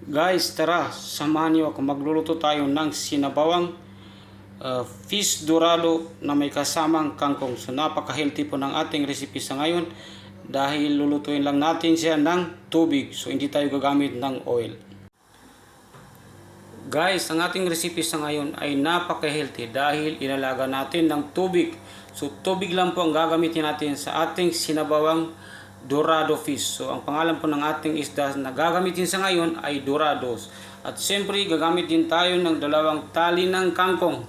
Guys, tara, samahan niyo ako. Magluluto tayo ng sinabawang fish dorado na may kasamang kangkong. So napaka-healthy po ng ating recipe sa ngayon dahil lulutuin lang natin siya ng tubig. So hindi tayo gagamit ng oil. Guys, ang ating recipe sa ngayon ay napaka-healthy dahil inalaga natin ng tubig. So tubig lang po ang gagamitin natin sa ating sinabawang dorado fish. So ang pangalan po ng ating isda na gagamitin sa ngayon ay dorados. At siyempre gagamit din tayo ng dalawang tali ng kangkong.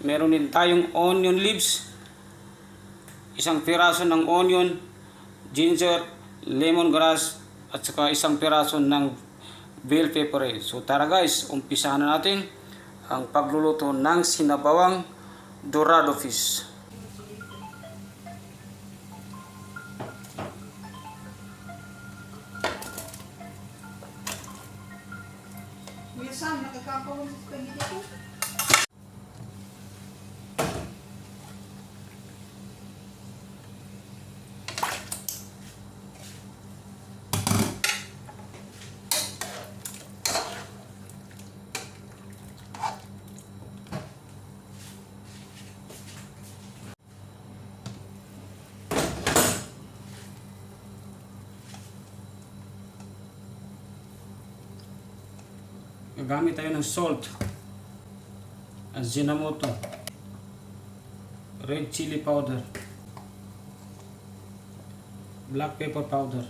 Meron din tayong onion leaves, isang piraso ng onion, ginger, lemongrass, at saka isang piraso ng bell pepper. So tara guys, umpisahan na natin ang pagluluto ng sinabawang dorado fish. Minsan, nakakapawin sa spaghetti ko. Gagamit tayo ng salt, Ajinomoto, red chili powder, black pepper powder,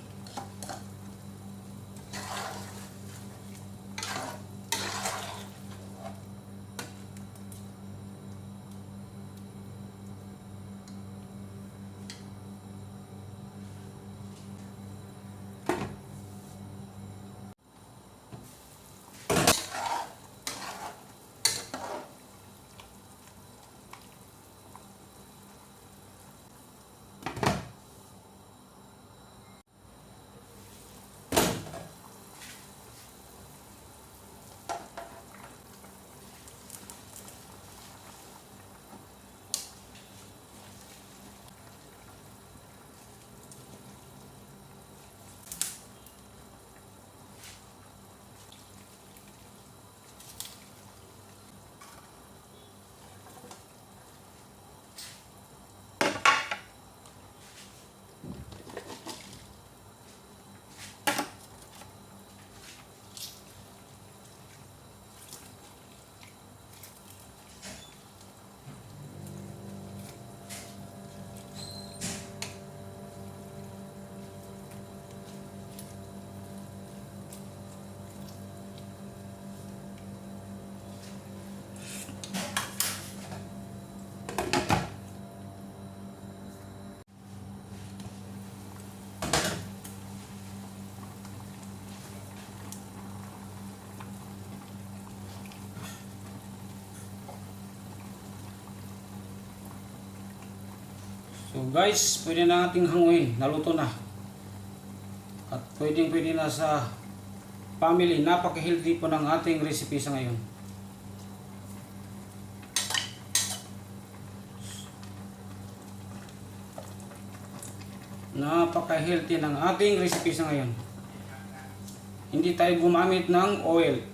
So guys, pwede na nating hanguin, naluto na. At pwede na sa family, napaka-healthy po ng ating recipe sa ngayon. Napaka-healthy ng ating recipe sa ngayon. Hindi tayo gumamit ng oil.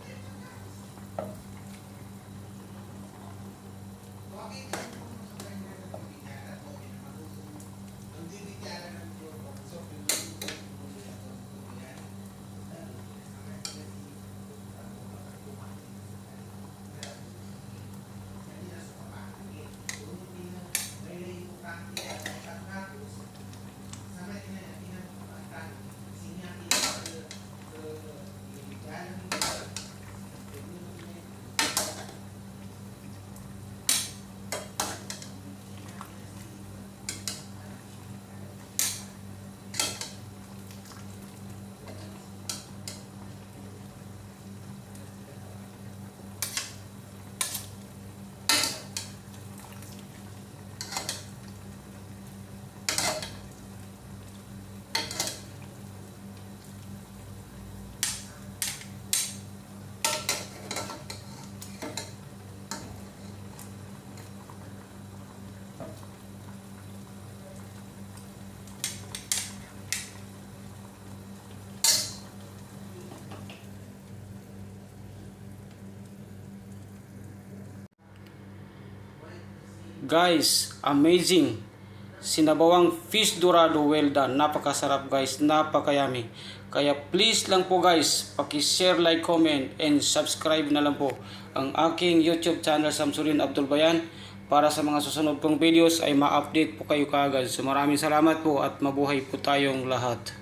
Guys, amazing. Sinabawang fish dorado, well done. Napakasarap guys, napakayami. Kaya please lang po guys, paki-share, like, comment, and subscribe na lang po ang aking YouTube channel, Samsulin Abdul Bayan. Para sa mga susunod kong videos ay ma-update po kayo kaagad. So maraming salamat po at mabuhay po tayong lahat.